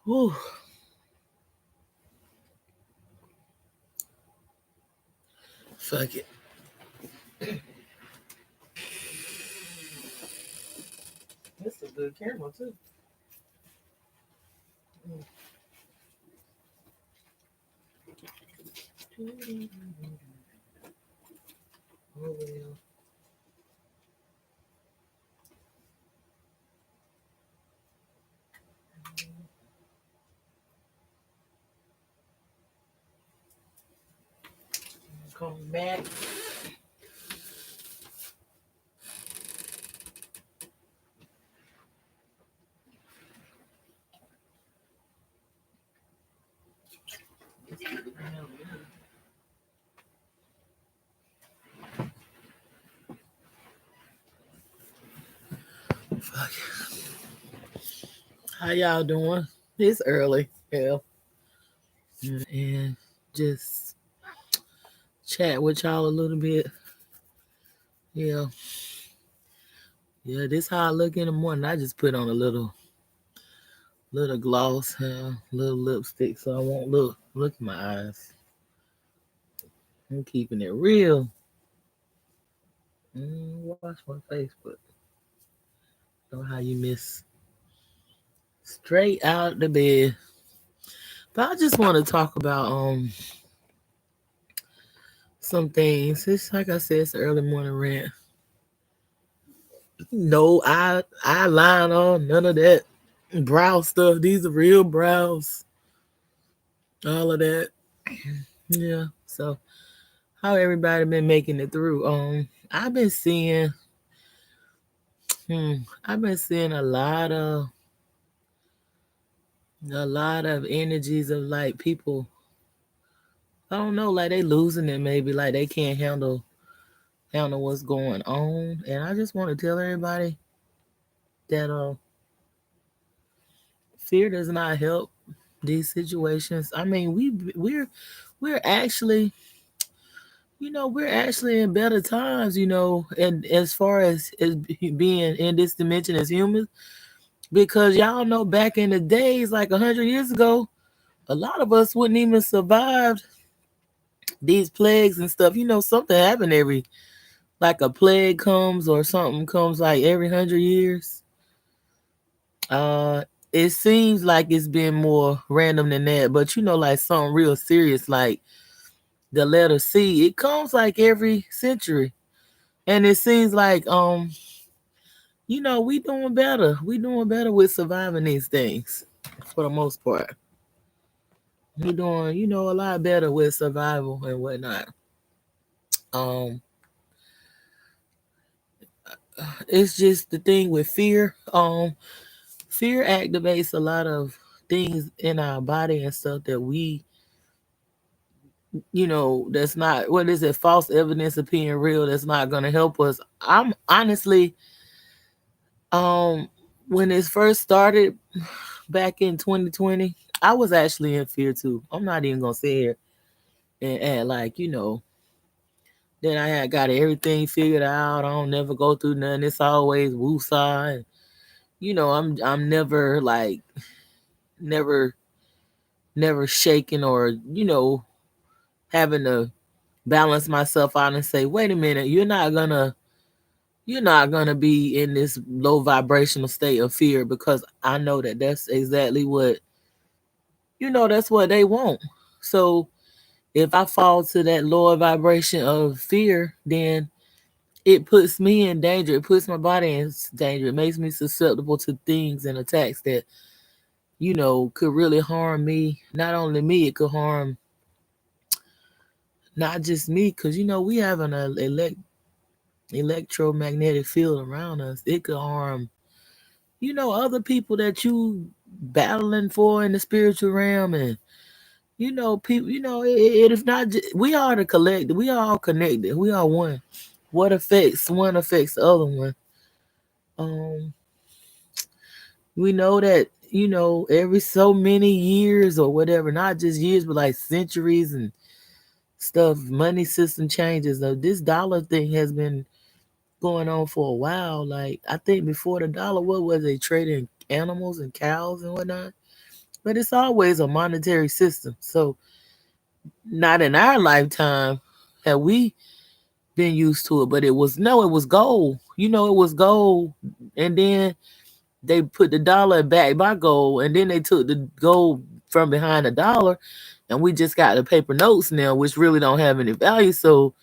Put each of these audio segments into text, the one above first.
Whew. Fuck it. That's a good camera too. Oh well. Come back. Fuck it. How y'all doing? It's early. Hell. And just chat with y'all a little bit. Yeah. Yeah, this how I look in the morning. I just put on a little gloss, little lipstick, so I won't look in my eyes. I'm keeping it real. Wash my face, but know how you miss straight out the bed. But I just want to talk about some things. It's like I said, it's the early morning rant. No eyeliner, none of that brow stuff. These are real brows. All of that. Yeah. So how everybody been making it through? I've been seeing I've been seeing a lot of energies of like people. I don't know, like they losing it maybe, like they can't handle what's going on. And I just want to tell everybody that fear does not help these situations. I mean, we're actually, we're actually in better times, and as far as being in this dimension as humans, because y'all know back in the days, like 100 years ago, a lot of us wouldn't even survive these plagues and stuff. Something happened every, like a plague comes or something comes like every 100 years. Uh, it seems like it's been more random than that, but like something real serious, like the letter C, it comes like every century, and it seems like we doing better. We doing better with surviving these things for the most part. We doing a lot better with survival and whatnot. Um, it's just the thing with fear. Fear activates a lot of things in our body and stuff that that's not, what is it, false evidence appearing real, that's not going to help us. I'm honestly, um when it first started back in 2020, I was actually in fear too. I'm not even gonna say it and act like, then I had got everything figured out. I don't never go through nothing, it's always woosah. And I'm never like, never never shaking, or having to balance myself out and say, wait a minute, you're not gonna be in this low vibrational state of fear, because I know that that's exactly what, that's what they want. So if I fall to that lower vibration of fear, then it puts me in danger. It puts my body in danger. It makes me susceptible to things and attacks that could really harm me. Not only me, it could harm not just me, because we have an electromagnetic field around us. It could harm other people that you battling for in the spiritual realm. And people, it is not we are the collective. We are all connected. We are one. What affects one affects the other one. um we know that every so many years or whatever, not just years but like centuries and stuff, money system changes. This dollar thing has been going on for a while. Like, I think before the dollar, what was they trading animals and cows and whatnot? but it's always a monetary system. So not in our lifetime have we been used to it, but it was no, it was gold. It was gold, and then they put the dollar back by gold, and then they took the gold from behind the dollar, and we just got the paper notes now, which really don't have any value. So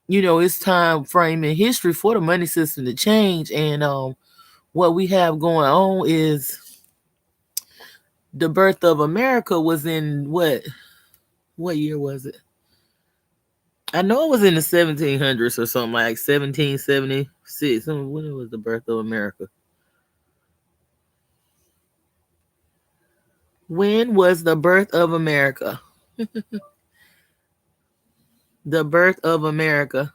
it's time frame in history for the money system to change, and what we have going on is the birth of America was in what year was it? I know it was in the 1700s or something, like 1776. When was the birth of America? When was the birth of America? The birth of America.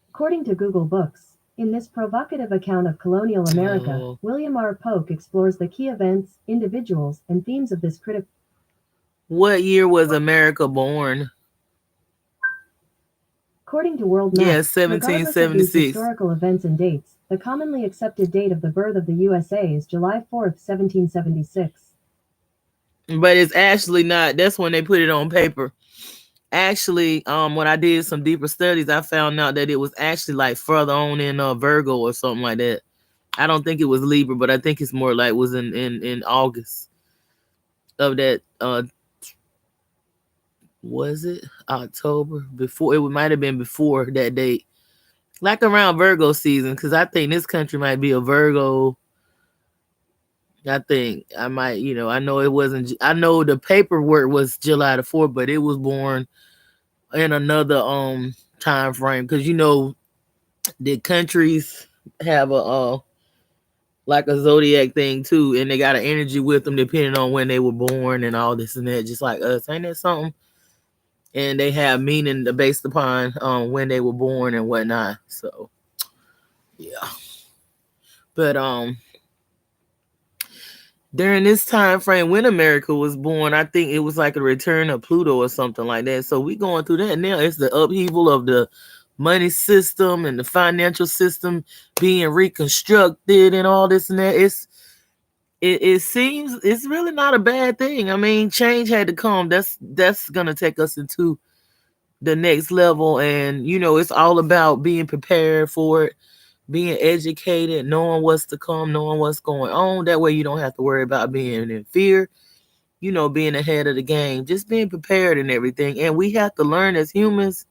According to Google Books, in this provocative account of colonial America, Oh, William R. Polk explores the key events, individuals, and themes of this critical. what year was America born? According to World Yeah, Maps, regardless of these 1776. historical events and dates, the commonly accepted date of the birth of the USA is July 4th, 1776. But it's actually not. That's when they put it on paper. Actually, when I did some deeper studies, I found out that it was actually like further on in Virgo or something like that. I don't think it was Libra, but I think it's more like was in August of that. Was it October? Before, it might have been before that date, like around Virgo season, because I think this country might be a Virgo. I think I might, I know it wasn't. I know the paperwork was July the 4th, but it was born in another time frame, because the countries have a like a zodiac thing too, and they got an energy with them depending on when they were born and all this and that, just like us. Ain't that something? And they have meaning based upon when they were born and whatnot. So yeah, but during this time frame when America was born, I think it was like a return of Pluto or something like that. So we going through that now. It's the upheaval of the money system and the financial system being reconstructed and all this and that. It seems it's really not a bad thing. I mean, change had to come. That's gonna take us into the next level, and it's all about being prepared for it, being educated, knowing what's to come, knowing what's going on. That way you don't have to worry about being in fear, being ahead of the game, just being prepared and everything. And we have to learn as humans,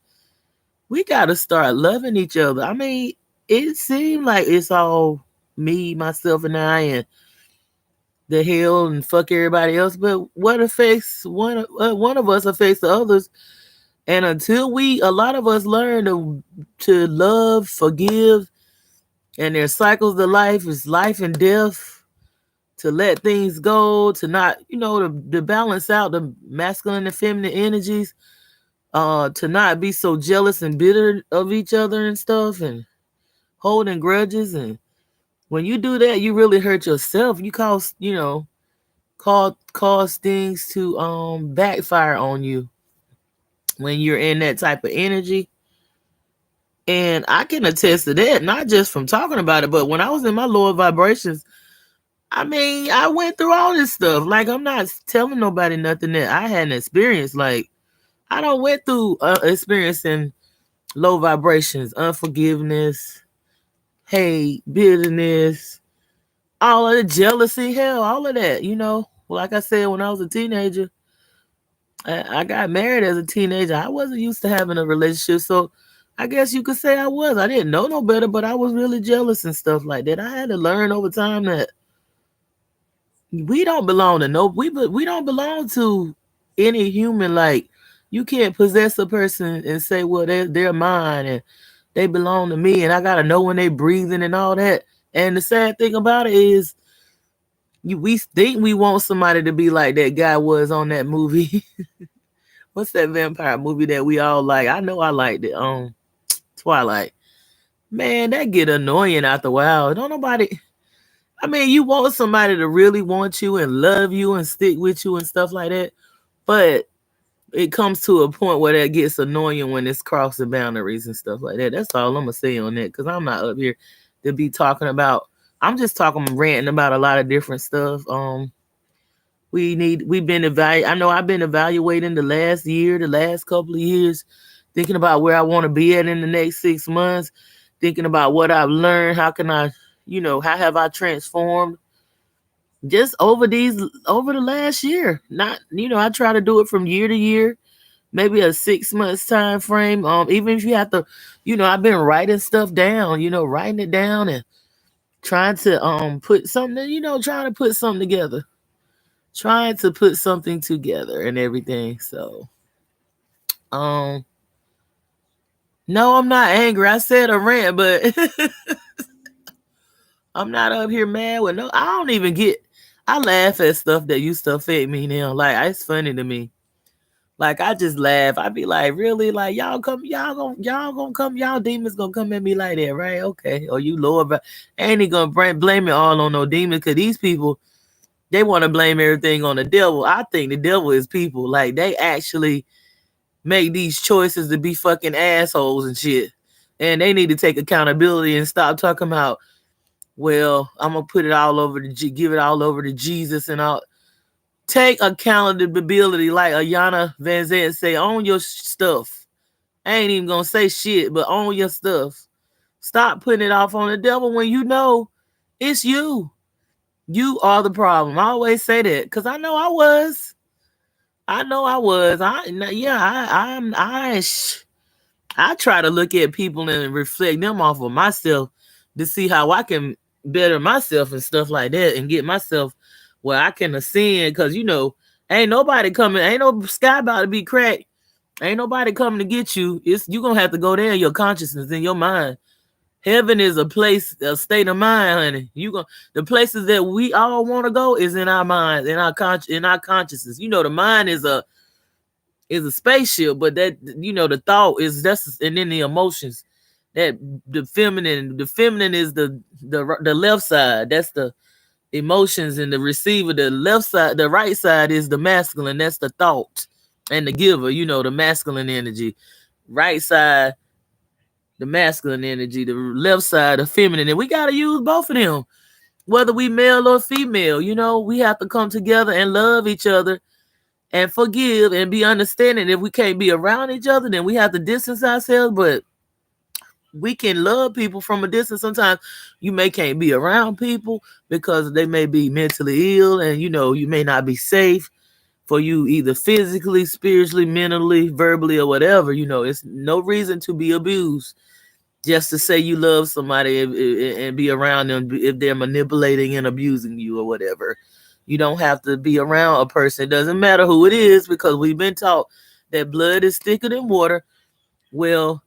we got to start loving each other. I mean, it seemed like it's all me, myself, and I, and the hell and fuck everybody else. But what affects one of us affects the others. And until a lot of us learn to love, forgive, and there's cycles of life, is life and death, to let things go, to not, to balance out the masculine and feminine energies, to not be so jealous and bitter of each other and stuff, and holding grudges. And when you do that, you really hurt yourself. You cause things to backfire on you when you're in that type of energy. And I can attest to that, not just from talking about it, but when I was in my lower vibrations, I mean, I went through all this stuff. Like, I'm not telling nobody nothing that I hadn't experienced. Like, I don't went through experiencing low vibrations, unforgiveness, hate, bitterness, all of the jealousy, hell, all of that. Like I said, when I was a teenager, I got married as a teenager. I wasn't used to having a relationship, so I guess you could say I was. I didn't know no better, but I was really jealous and stuff like that. I had to learn over time that we don't belong to we don't belong to any human. Like, you can't possess a person and say, well, they're mine and they belong to me, and I gotta know when they breathing and all that. And the sad thing about it is, we think we want somebody to be like that guy was on that movie. What's that vampire movie that we all like? I know I liked it. Twilight. Man, that get annoying after a while. Don't nobody. I mean, you want somebody to really want you and love you and stick with you and stuff like that, but it comes to a point where that gets annoying when it's crossing boundaries and stuff like that. That's all I'm gonna say on that, because I'm not up here to be talking about I'm just talking ranting about a lot of different stuff. We've been I know I've been evaluating the last year, the last couple of years, thinking about where I want to be at in the next 6 months, thinking about what I've learned, how can I, how have I transformed just over the last year. Not, I try to do it from year to year, maybe a 6 months time frame. Even if you have to, I've been writing stuff down, writing it down and trying to put something, trying to put something together. Trying to put something together and everything. So um no, I'm not angry. I said a rant, but I'm not up here mad with no. I don't even get. I laugh at stuff that used to affect me now. Like it's funny to me. Like I just laugh. I be like, really? Like y'all gonna come, y'all demons gonna come at me like that, right? Okay. Or you Lord, but ain't he gonna blame it all on no demons? Cause these people, they want to blame everything on the devil. I think the devil is people. Like they actually make these choices to be fucking assholes and shit. And they need to take accountability and stop talking about, well, I'm gonna put it all over to give it all over to Jesus and all. Take accountability, like Ayana Van Zant say, own your stuff. I ain't even gonna say shit, but own your stuff. Stop putting it off on the devil when you know it's you. You are the problem. I always say that because I know I was. I know I was. I try to look at people and reflect them off of myself to see how I can better myself and stuff like that and get myself where I can ascend. Cause ain't nobody coming, ain't no sky about to be cracked. Ain't nobody coming to get you. It's you gonna have to go there in your consciousness, in your mind. Heaven is a place, a state of mind, honey. The places that we all want to go is in our minds, in our consciousness. The mind is a spaceship, but that the thought is that's and then the emotions. That the feminine is the left side. That's the emotions and the receiver. The left side, the right side is the masculine. That's the thought and the giver. The masculine energy. Right side, the masculine energy. The left side, the feminine. And we gotta use both of them, whether we male or female. We have to come together and love each other and forgive and be understanding. If we can't be around each other, then we have to distance ourselves. But we can love people from a distance. Sometimes you can't be around people because they may be mentally ill, and you may not be safe for you either physically, spiritually, mentally, verbally, or whatever. It's no reason to be abused just to say you love somebody and be around them if they're manipulating and abusing you or whatever. You don't have to be around a person. It doesn't matter who it is because we've been taught that blood is thicker than water. Well,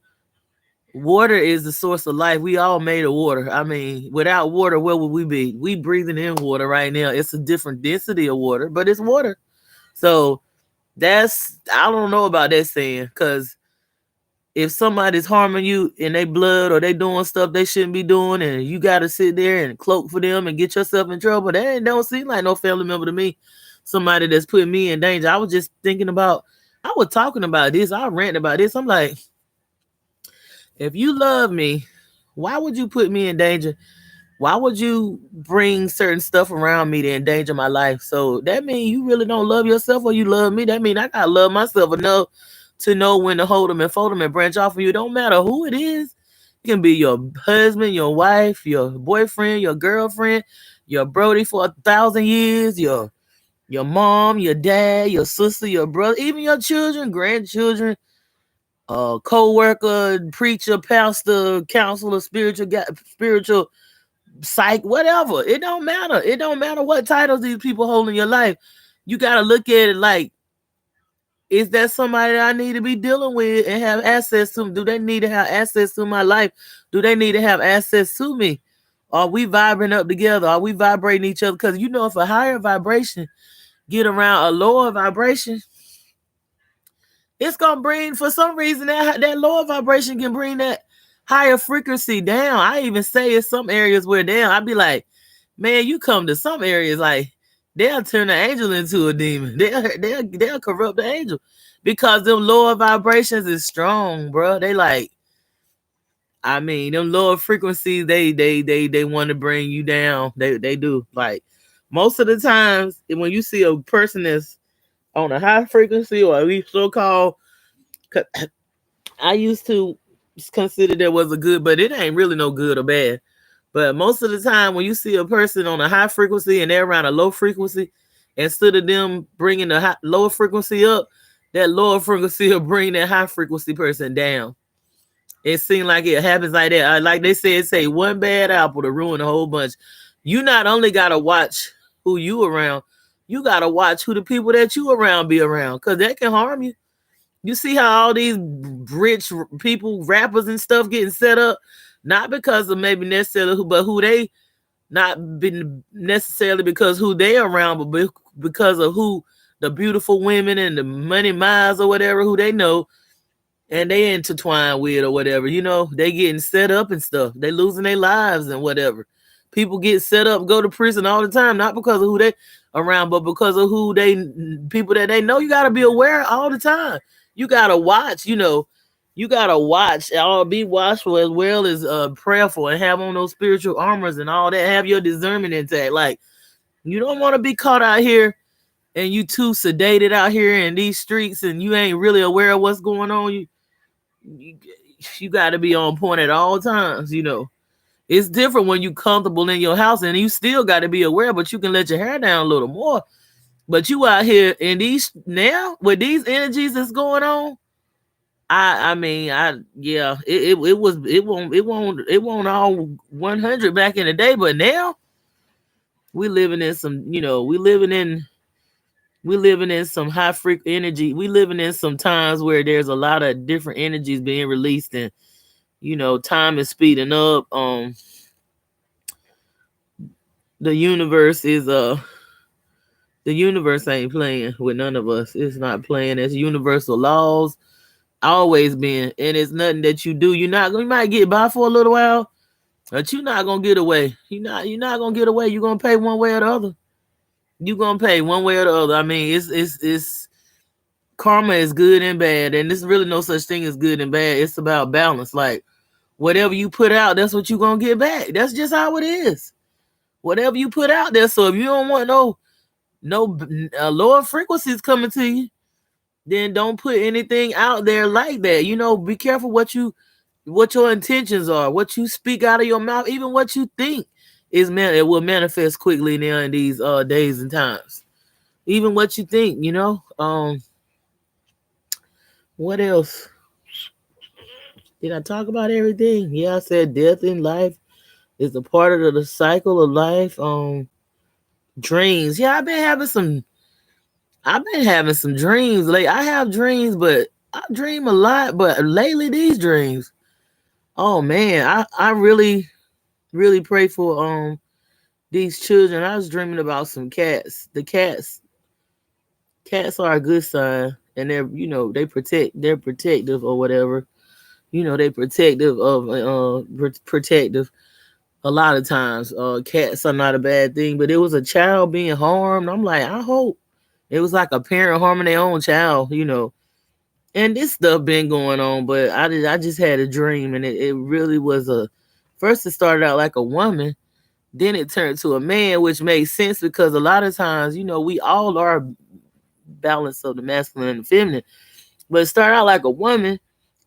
water is the source of life. We all made of water. I mean, without water, where would we be? We breathing in water right now. It's a different density of water, but it's water. So I don't know about that saying, because if somebody's harming you in their blood or they doing stuff they shouldn't be doing, and you got to sit there and cloak for them and get yourself in trouble, that don't seem like no family member to me. Somebody that's putting me in danger. I was just thinking about, I was talking about this. I rant about this. I'm like, if you love me, why would you put me in danger? Why would you bring certain stuff around me to endanger my life? So that means you really don't love yourself, or you love me. That means I gotta love myself enough to know when to hold them and fold them and branch off of you. Don't matter who it is. It can be your husband, your wife, your boyfriend, your girlfriend, your brody for 1,000 years, your mom, your dad, your sister, your brother, even your children, grandchildren, co-worker, preacher, pastor, counselor, spiritual psych, whatever. It don't matter. It don't matter what titles these people hold in your life. You got to look at it like, is that somebody that I need to be dealing with and have access to? Do they need to have access to my life? Do they need to have access to me? Are we vibrating up together? Are we vibrating each other? Because if a higher vibration get around a lower vibration, it's gonna bring, for some reason, that lower vibration can bring that higher frequency down. I even say in some areas where down, I'd be like, man, you come to some areas like they'll turn the angel into a demon. They'll corrupt the angel because them lower vibrations is strong, bro. They like, I mean, them lower frequencies, they want to bring you down. They do. Like most of the times, when you see a person that's on a high frequency, or at least so called, I used to consider there was a good, but it ain't really no good or bad. But most of the time, when you see a person on a high frequency and they're around a low frequency, instead of them bringing the lower frequency up, that lower frequency will bring that high frequency person down. It seems like it happens like that. Like they said, say one bad apple to ruin a whole bunch. You not only gotta watch who you around, you gotta watch who the people that you around be around, cause that can harm you. You see how all these rich people, rappers and stuff, getting set up, not because of maybe necessarily who, but who they not been necessarily because who they around, but because of who the beautiful women and the money miles or whatever who they know and they intertwine with or whatever. They getting set up and stuff. They losing their lives and whatever. People get set up, go to prison all the time, not because of who they around, but because of who they people that they know. You gotta be aware all the time. You gotta watch. You gotta watch. All be watchful as well as prayerful and have on those spiritual armors and all that. Have your discernment intact. Like you don't want to be caught out here and you too sedated out here in these streets and you ain't really aware of what's going on. You, you got to be on point at all times. It's different when you comfortable in your house and you still got to be aware, but you can let your hair down a little more. But you out here in these now with these energies that's going on. I mean, yeah, it won't all 100 back in the day, but now we living in some, we living in some high freak energy. We living in some times where there's a lot of different energies being released, and time is speeding up. The universe is the universe ain't playing with none of us. It's not playing. It's universal laws, always been, and it's nothing that you do. You might get by for a little while, but you're not gonna get away. You're not gonna get away. You're gonna pay one way or the other. You're gonna pay one way or the other. I mean, it's karma is good and bad, and there's really no such thing as good and bad. It's about balance. Like whatever you put out, that's what you're gonna get back. That's just how it is. Whatever you put out there. So if you don't want no lower frequencies coming to you, then don't put anything out there like that. Be careful what your intentions are, what you speak out of your mouth, even what you think it will manifest quickly now in these days and times. Even what you think. What else? Did I talk about everything? Yeah, I said death in life is a part of the cycle of life. Dreams. Yeah, I've been having some dreams. Like I have dreams, but I dream a lot. But lately, these dreams, oh man, I really really pray for these children. I was dreaming about some cats. The cats are a good sign, and they're protective or whatever. They protective. A lot of times, cats are not a bad thing, but it was a child being harmed. I'm like, I hope it was like a parent harming their own child. And this stuff been going on, but I just had a dream, and it really was first it started out like a woman, then it turned to a man, which made sense because a lot of times, we all are balance of the masculine and the feminine, but it started out like a woman,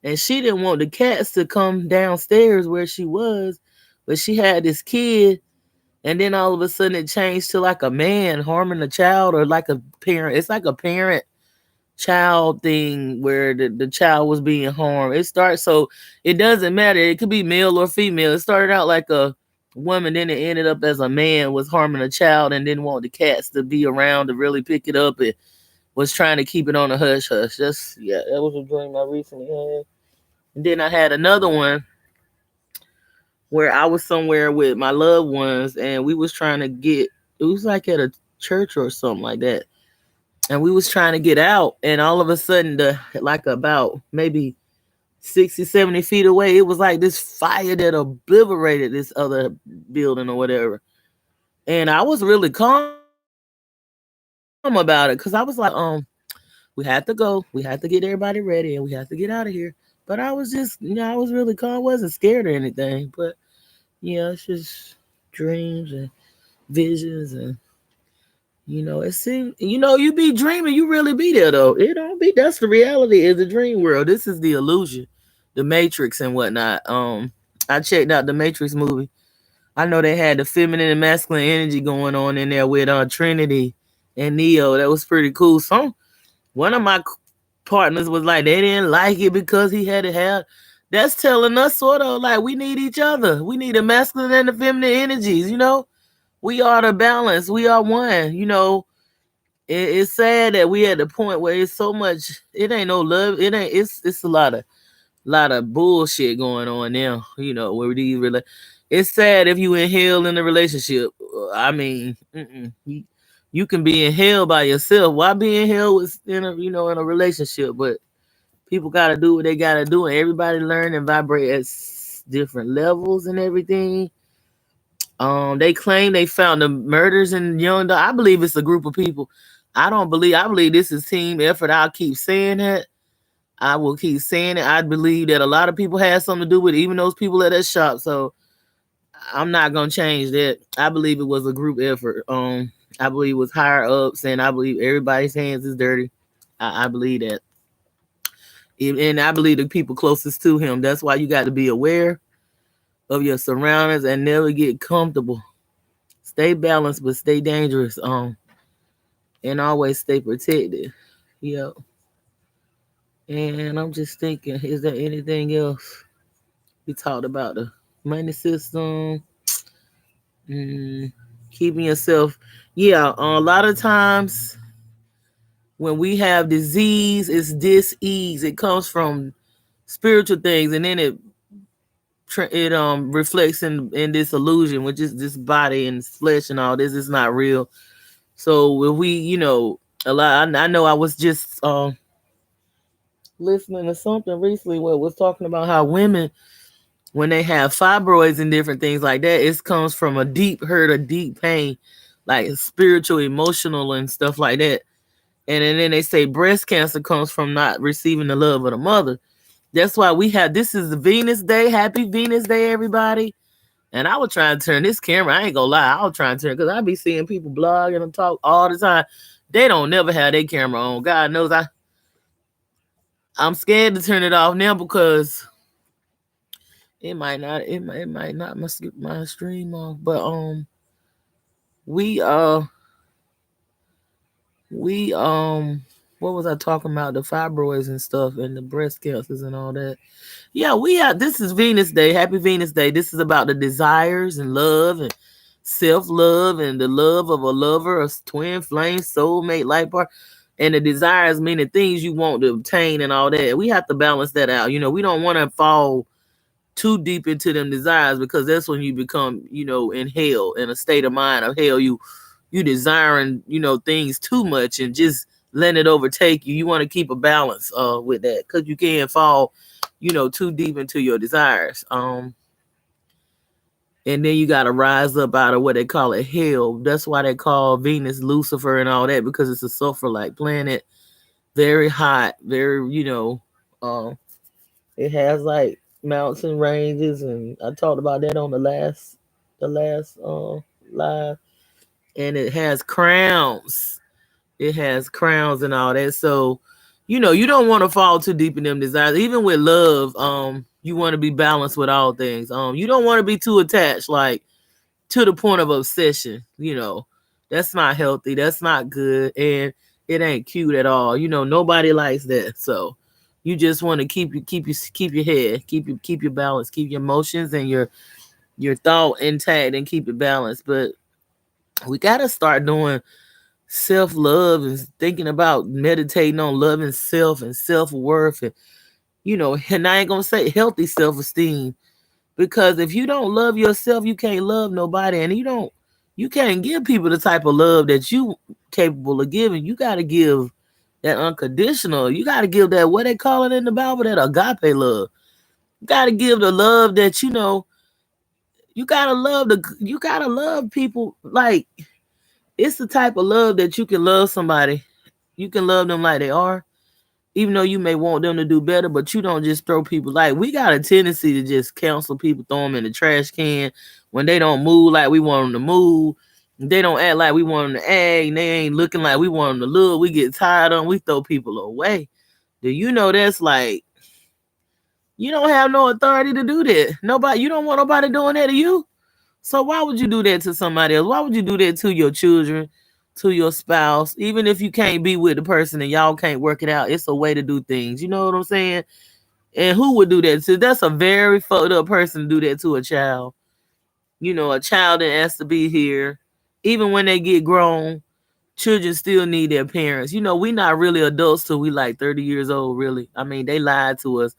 and she didn't want the cats to come downstairs where she was, but she had this kid, and then all of a sudden it changed to like a man harming a child, or like a parent. It's like a parent child thing where the child was being harmed. It starts, so it doesn't matter. It could be male or female. It started out like a woman, then it ended up as a man was harming a child and didn't want the cats to be around to really pick it up, and was trying to keep it on a hush hush. Just yeah, that was a dream I recently had. And then I had another one where I was somewhere with my loved ones and we was trying to get, it was like at a church or something like that. And we was trying to get out, and all of a sudden like about maybe 60, 70 feet away, it was like this fire that obliterated this other building or whatever. And I was really calm about it because I was like, we had to go. We had to get everybody ready and we had to get out of here. But I was just, I was really calm. I wasn't scared or anything. But yeah, it's just dreams and visions and it seems you be dreaming, you really be there though. It don't be that's the reality is the dream world. This is the illusion, the Matrix and whatnot. I checked out the Matrix movie. I know they had the feminine and masculine energy going on in there with Trinity and Neo. That was pretty cool. One of my partners was like they didn't like it because he had to have. That's telling us sort of like we need each other. We need the masculine and the feminine energies. We are the balance. We are one. It's sad that we at the point where it's so much. It ain't no love. It ain't. It's a lot of bullshit going on now. Where these really. It's sad if you in hell in a relationship. I mean, you can be in hell by yourself. Why be in hell with in a relationship? But people gotta do what they gotta do, and everybody learn and vibrate at different levels and everything. They claim they found the murders in Young. I believe it's a group of people. I don't believe. I believe this is team effort. I'll keep saying that. I will keep saying it. I believe that a lot of people had something to do with it, even those people at that shop. So I'm not gonna change that. I believe it was a group effort. I believe it was higher ups, and I believe everybody's hands is dirty. I believe that, and I believe the people closest to him. That's why you got to be aware of your surroundings and never get comfortable. Stay balanced, but stay dangerous. And always stay protected. Yeah. And I'm just thinking, is there anything else? We talked about the money system, mm, keeping yourself. Yeah, a lot of times when we have disease, it's dis-ease. It comes from spiritual things, and then it reflects in this illusion, which is this body and flesh and all this is not real. So if we, a lot. I know I was just listening to something recently where it was talking about how women, when they have fibroids and different things like that, it comes from a deep hurt, a deep pain, like spiritual, emotional, and stuff like that. And then they say breast cancer comes from not receiving the love of the mother. That's why we have this is Venus Day. Happy Venus Day, everybody. And I was trying to turn this camera. I ain't gonna lie. I was trying to turn because I be seeing people blog and talk all the time. They don't never have their camera on. God knows I'm scared to turn it off now because it might not my stream off. But we uh we what was I talking about? The fibroids and stuff and the breast cancers and all that. Yeah, we have this is Venus Day. Happy Venus Day. This is about the desires and love and self-love and the love of a lover, a twin flame, soulmate, life partner. And the desires mean the things you want to obtain and all that. We have to balance that out. We don't want to fall too deep into them desires because that's when you become, in hell, in a state of mind of hell. You desiring, things too much and just letting it overtake you. You want to keep a balance with that because you can't fall, too deep into your desires. And then you gotta rise up out of what they call it hell. That's why they call Venus Lucifer and all that because it's a sulfur like planet, very hot, very it has like mountain ranges, and I talked about that on the last live, and it has crowns. It has crowns and all that. So, you don't want to fall too deep in them desires. Even with love, you want to be balanced with all things. You don't want to be too attached, like to the point of obsession. That's not healthy. That's not good, and it ain't cute at all. Nobody likes that. So, you just want to keep your head, keep your balance, keep your emotions and your thought intact, and keep it balanced. But we gotta start doing self love and thinking about meditating on loving self and self worth, and I ain't gonna say healthy self esteem because if you don't love yourself, you can't love nobody, and you can't give people the type of love that you capable of giving. You gotta give that unconditional. You gotta give that what they call it in the Bible, that agape love. You gotta give the love that you gotta love people like it's the type of love that you can love somebody. You can love them like they are. even though you may want them to do better, but you don't just throw people. Like, we got a tendency to just counsel people, throw them in the trash can when they don't move like we want them to move. They don't act like we want them to act, and they ain't looking like we want them to look. We get tired of them, we throw people away. Do you know that's like, you don't have no authority to do that. Nobody, you don't want nobody doing that to you. So why would you do that to somebody else? Why would you do that to your children, to your spouse? Even if you can't be with the person and y'all can't work it out, it's a way to do things. You know what I'm saying? And who would do that to? That's a very fucked up person to do that to a child. You know, a child that has to be here. Even when they get grown, children still need their parents. You know, we not really adults till we like 30 years old, really. I mean, they lied to us.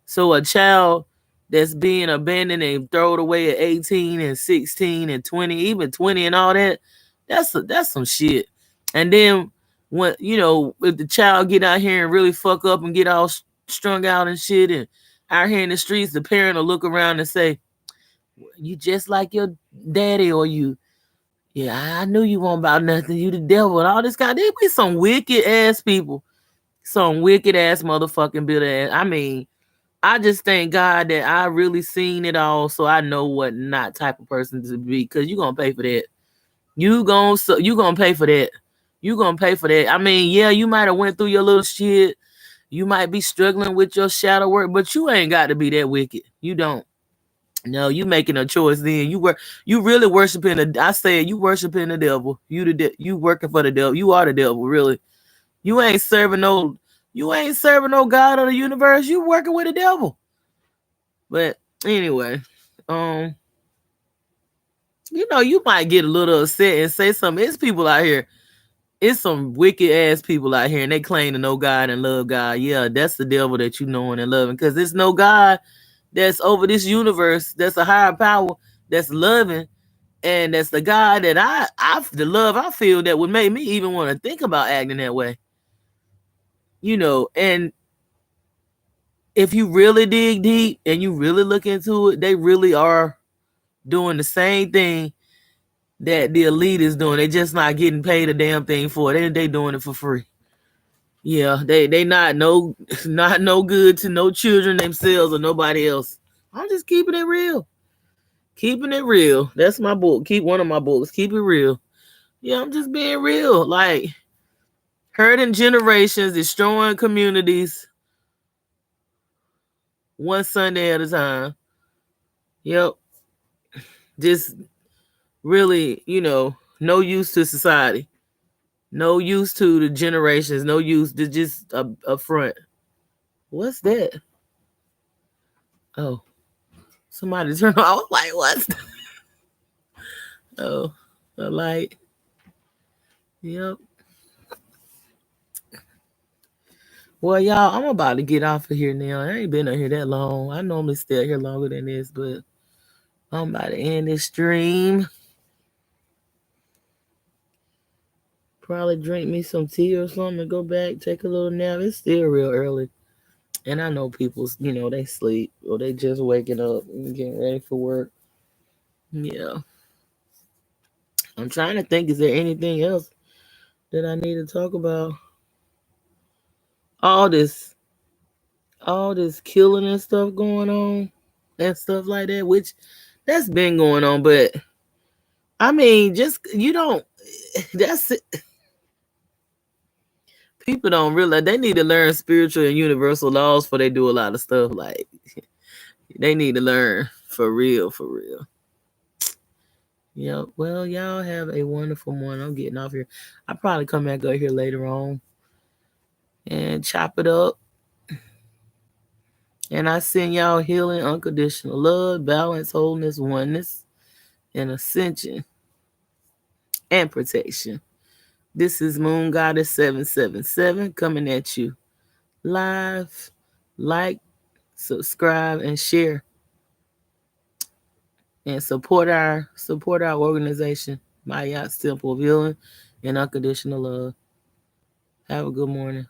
So a child that's being abandoned and thrown away at 18 and 16 and 20, even 20 and all that, that's some shit. And then when, you know, if the child get out here and really fuck up and get all strung out and shit and out here in the streets, the parent will look around and say, you just like your daddy, or you, yeah, I knew you weren't about nothing. You the devil and all this guy. They be some wicked ass people. Some wicked ass motherfucking bitter ass. I mean, I just thank God that I really seen it all, so I know what not type of person to be. Cause you gonna pay for that. You gonna pay for that. You gonna pay for that. I mean, yeah, you might have went through your little shit. You might be struggling with your shadow work, but you ain't got to be that wicked. You don't. No, you making a choice. Then you really worshiping the. I said you worshiping the devil. You working for the devil. You are the devil, really. You ain't serving no. You ain't serving no God of the universe. You working with the devil. But anyway, um, you know, you might get a little upset and say something. It's people out here. It's some wicked ass people out here, and they claim to know God and love God. Yeah, that's the devil that you knowing and loving, because there's no God that's over this universe. That's a higher power that's loving, and that's the God that the love I feel that would make me even want to think about acting that way. You know, and if you really dig deep and you really look into it, they really are doing the same thing that the elite is doing. They just not getting paid a damn thing for it. They doing it for free. Yeah, they not no not no good to no children themselves or nobody else. I'm just keeping it real. Keeping it real. That's my book. Keep one of my books. Keep it real. Yeah, I'm just being real. Like, hurting generations, destroying communities, one Sunday at a time. Yep. Just really, you know, no use to society. No use to the generations. No use to just a front. What's that? Oh, somebody turned on. I was like, what's that? Oh, a light. Yep. Well, y'all, I'm about to get off of here now. I ain't been on here that long. I normally stay here longer than this, but I'm about to end this stream. Probably drink me some tea or something and go back, take a little nap. It's still real early. And I know people, you know, they sleep or they just waking up and getting ready for work. Yeah. I'm trying to think, is there anything else that I need to talk about? All this, all this killing and stuff going on and stuff like that, which that's been going on, but I mean, just you don't. That's it. People don't realize they need to learn spiritual and universal laws before they do a lot of stuff. Like, they need to learn for real, for real. Yeah. Well, y'all have a wonderful morning. I'm getting off here. I'll probably come back up here later on and chop it up. And I send y'all healing, unconditional love, balance, wholeness, oneness, and ascension and protection. This is Moon Goddess 777 coming at you live. Like, subscribe, and share, and support our organization, My Yacht Temple of Healing and Unconditional Love. Have a good morning.